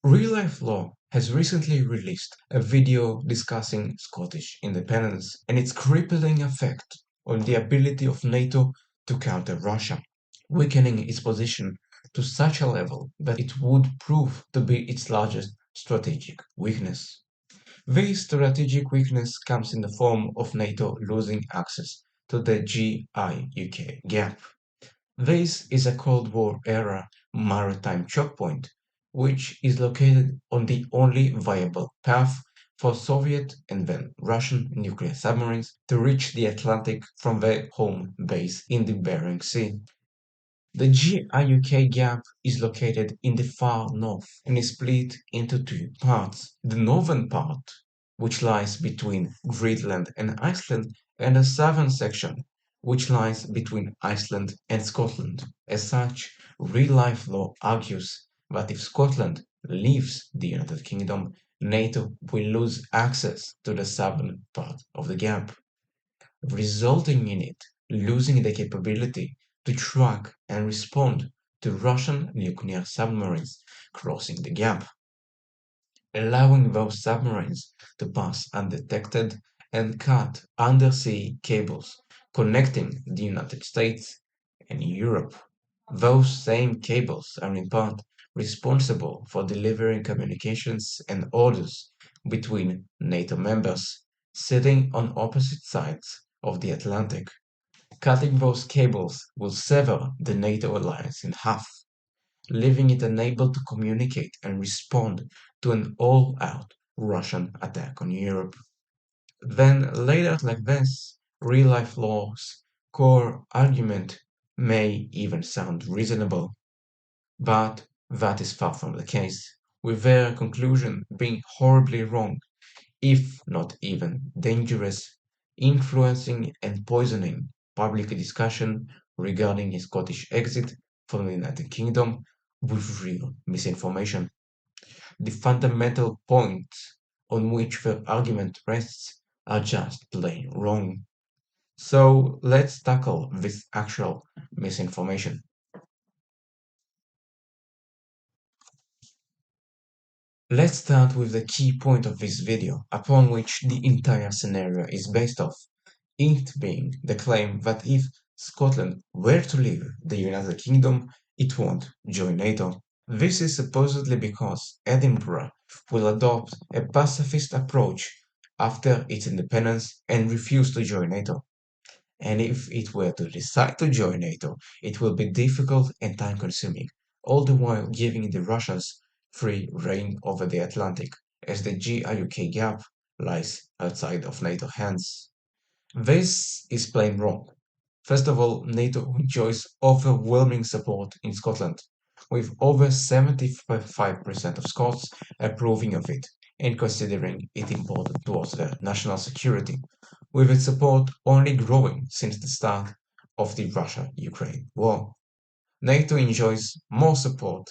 RealLifeLore has recently released a video discussing Scottish independence and its crippling effect on the ability of NATO to counter Russia, weakening its position to such a level that it would prove to be its largest strategic weakness. This strategic weakness comes in the form of NATO losing access to the GIUK gap. This is a Cold War era maritime choke point, which is located on the only viable path for Soviet and then Russian nuclear submarines to reach the Atlantic from their home base in the Bering Sea. The GIUK gap is located in the far north and is split into two parts. The northern part, which lies between Greenland and Iceland, and the southern section, which lies between Iceland and Scotland. As such, real-life law argues that if Scotland leaves the United Kingdom, NATO will lose access to the southern part of the gap, resulting in it losing the capability to track and respond to Russian nuclear submarines crossing the gap, allowing those submarines to pass undetected and cut undersea cables connecting the United States and Europe. Those same cables are in part responsible for delivering communications and orders between NATO members sitting on opposite sides of the Atlantic. Cutting those cables will sever the NATO alliance in half, leaving it unable to communicate and respond to an all-out Russian attack on Europe. Then, laid out like this, real-life law's core argument may even sound reasonable, but that is far from the case, with their conclusion being horribly wrong, if not even dangerous, influencing and poisoning public discussion regarding a Scottish exit from the United Kingdom with real misinformation. The fundamental points on which the argument rests are just plain wrong. So let's tackle this actual misinformation. Let's start with the key point of this video, upon which the entire scenario is based off, it being the claim that if Scotland were to leave the United Kingdom, it won't join NATO. This is supposedly because Edinburgh will adopt a pacifist approach after its independence and refuse to join NATO. And if it were to decide to join NATO, it will be difficult and time consuming, all the while giving the Russians free reign over the Atlantic, as the GIUK gap lies outside of NATO hands. This is plain wrong. First of all, NATO enjoys overwhelming support in Scotland, with over 75% of Scots approving of it and considering it important towards their national security, with its support only growing since the start of the Russia-Ukraine war. NATO enjoys more support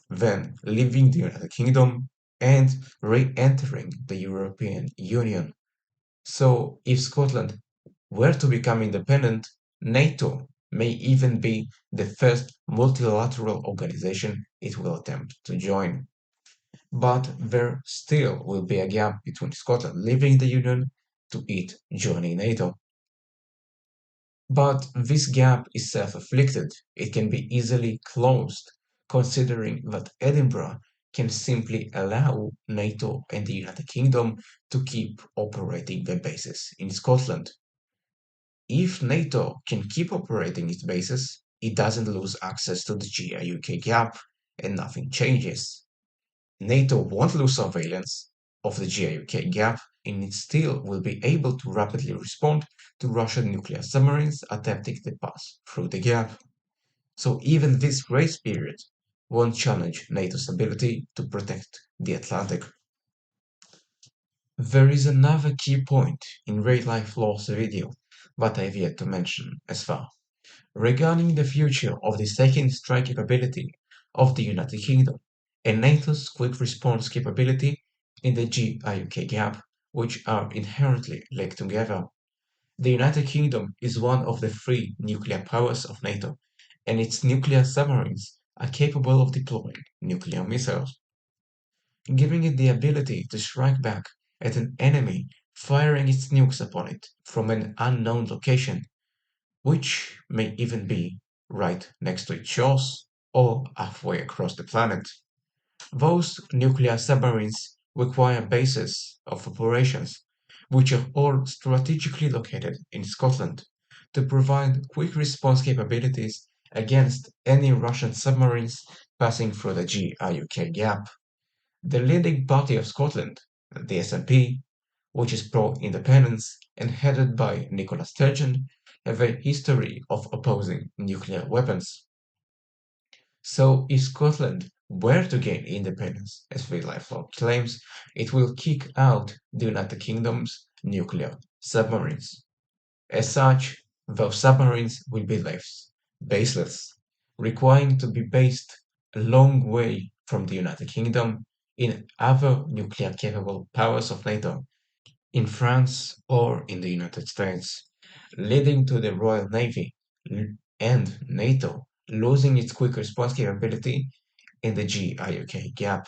than leaving the United Kingdom and re-entering the European Union. So, if Scotland were to become independent, NATO may even be the first multilateral organization it will attempt to join. But there still will be a gap between Scotland leaving the Union to it joining NATO. But this gap is self-afflicted. It can be easily closed, considering that Edinburgh can simply allow NATO and the United Kingdom to keep operating their bases in Scotland. If NATO can keep operating its bases, it doesn't lose access to the GIUK gap and nothing changes. NATO won't lose surveillance of the GIUK gap and it still will be able to rapidly respond to Russian nuclear submarines attempting to pass through the gap. So even this grace period won't challenge NATO's ability to protect the Atlantic. There is another key point in RealLifeLore's video that I've yet to mention as far, regarding the future of the second strike capability of the United Kingdom and NATO's quick response capability in the GIUK gap, which are inherently linked together. The United Kingdom is one of the three nuclear powers of NATO, and its nuclear submarines are capable of deploying nuclear missiles. giving it the ability to strike back at an enemy firing its nukes upon it from an unknown location, which may even be right next to its shores or halfway across the planet. Those nuclear submarines require bases of operations, which are all strategically located in Scotland, to provide quick response capabilities against any Russian submarines passing through the GIUK gap. The leading party of Scotland, the SNP, which is pro-independence and headed by Nicola Sturgeon, have a history of opposing nuclear weapons. So if Scotland were to gain independence, as RealLifeLore claims, it will kick out the United Kingdom's nuclear submarines. As such, those submarines will be left baseless, requiring to be based a long way from the United Kingdom in other nuclear-capable powers of NATO, in France or in the United States, leading to the Royal Navy and NATO losing its quick response capability in the GIUK gap.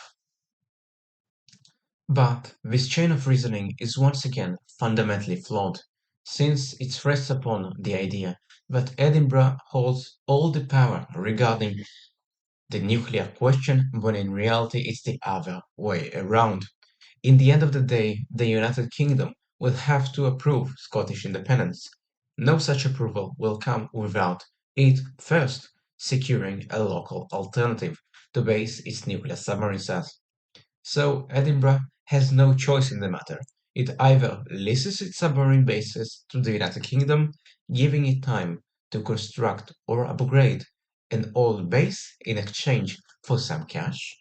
But this chain of reasoning is once again fundamentally flawed, since it rests upon the idea that Edinburgh holds all the power regarding the nuclear question, when in reality it's the other way around. In the end of the day, the United Kingdom will have to approve Scottish independence. No such approval will come without it first securing a local alternative to base its nuclear submarines at. So Edinburgh has no choice in the matter. It either leases its submarine bases to the United Kingdom, giving it time to construct or upgrade an old base in exchange for some cash,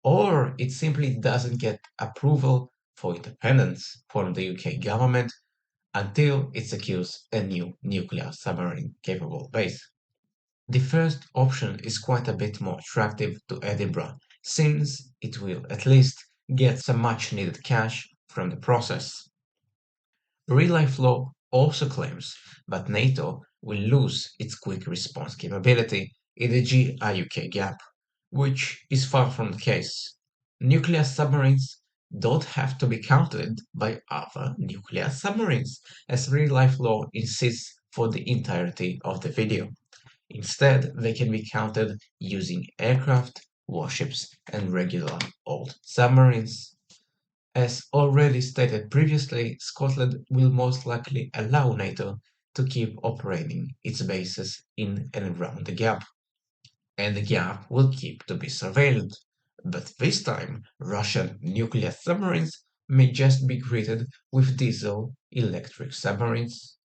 or it simply doesn't get approval for independence from the UK government until it secures a new nuclear submarine capable base. The first option is quite a bit more attractive to Edinburgh, since it will at least get some much needed cash from the process. RealLifeLore also claims that NATO will lose its quick response capability in the GIUK gap, which is far from the case. Nuclear submarines don't have to be countered by other nuclear submarines, as RealLifeLore insists for the entirety of the video. Instead, they can be countered using aircraft, warships, and regular old submarines. As already stated previously, Scotland will most likely allow NATO to keep operating its bases in and around the gap, and the gap will keep to be surveilled. But this time, Russian nuclear submarines may just be greeted with diesel-electric submarines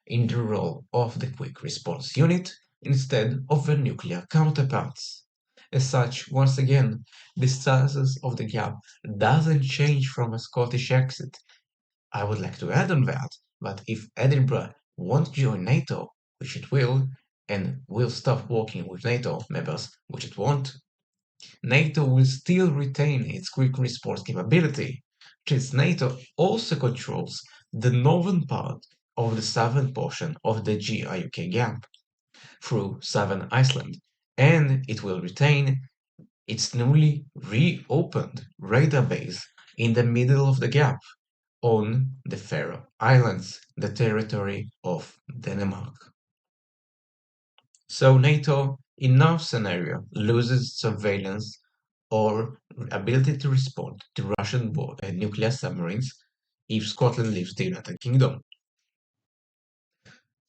in the role of the quick response unit instead of their nuclear counterparts. As such, once again, the status of the gap doesn't change from a Scottish exit. I would like to add on that if Edinburgh won't join NATO, which it will, and will stop working with NATO members, which it won't, NATO will still retain its quick response capability, since NATO also controls the northern part of the southern portion of the GIUK gap through southern Iceland, and it will retain its newly reopened radar base in the middle of the gap on the Faroe Islands, the territory of Denmark. So NATO, in no scenario, loses surveillance or ability to respond to Russian nuclear submarines if Scotland leaves the United Kingdom.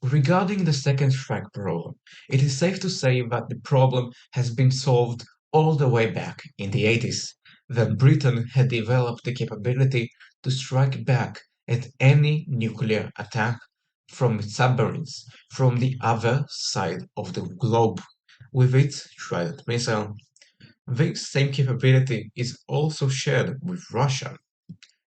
Regarding the second strike problem, it is safe to say that the problem has been solved all the way back in the 80s, when Britain had developed the capability to strike back at any nuclear attack from its submarines from the other side of the globe with its Trident missile. This same capability is also shared with Russia.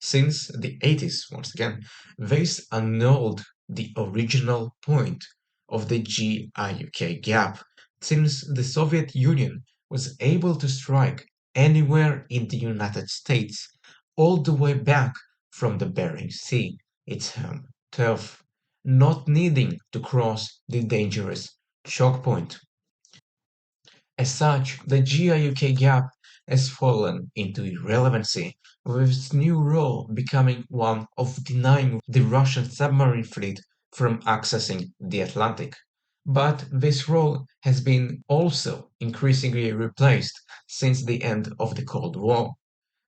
Since the 80s, once again, this annulled the original point of the GIUK gap, since the Soviet Union was able to strike anywhere in the United States, all the way back from the Bering Sea, its home turf, not needing to cross the dangerous choke point. As such, the GIUK gap has fallen into irrelevancy, with its new role becoming one of denying the Russian submarine fleet from accessing the Atlantic. But this role has been also increasingly replaced since the end of the Cold War.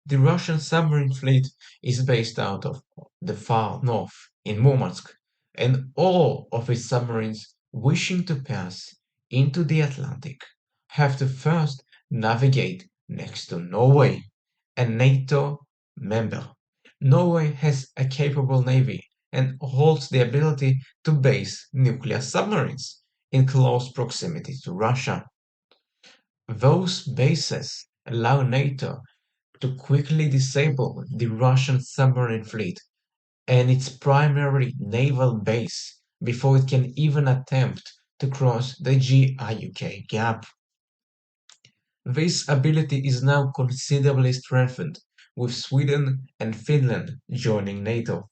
The Russian submarine fleet is based out of the far north in Murmansk, and all of its submarines wishing to pass into the Atlantic have to first navigate next to Norway, a NATO member. Norway has a capable navy and holds the ability to base nuclear submarines in close proximity to Russia. Those bases allow NATO to quickly disable the Russian submarine fleet and its primary naval base before it can even attempt to cross the GIUK gap. This ability is now considerably strengthened, with Sweden and Finland joining NATO,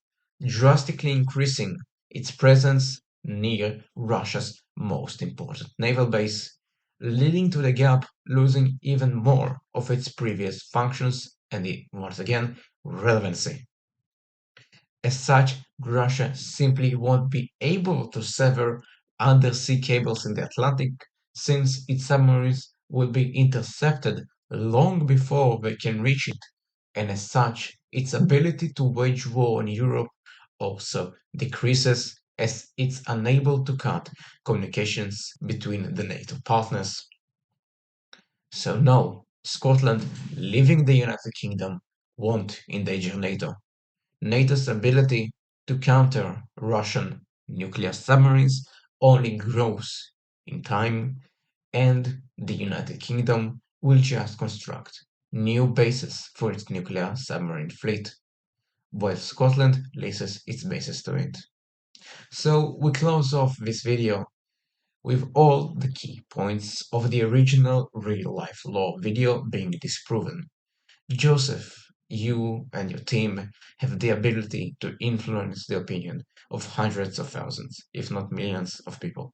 drastically increasing its presence near Russia's most important naval base, leading to the gap losing even more of its previous functions and once again, relevancy. As such, Russia simply won't be able to sever undersea cables in the Atlantic since its submarines will be intercepted long before they can reach it, and as such, its ability to wage war in Europe also decreases as it's unable to cut communications between the NATO partners. So no, Scotland leaving the United Kingdom won't endanger NATO. NATO's ability to counter Russian nuclear submarines only grows in time, and the United Kingdom will just construct new bases for its nuclear submarine fleet, while Scotland leases its bases to it. So we close off this video with all the key points of the original real-life law video being disproven. Joseph, you and your team have the ability to influence the opinion of hundreds of thousands, if not millions, of people.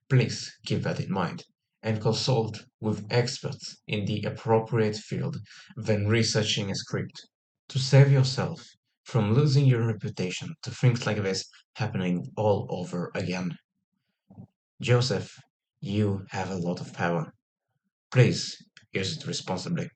Please keep that in mind and consult with experts in the appropriate field when researching a script to save yourself from losing your reputation to things like this happening all over again. Joseph, you have a lot of power. Please use it responsibly.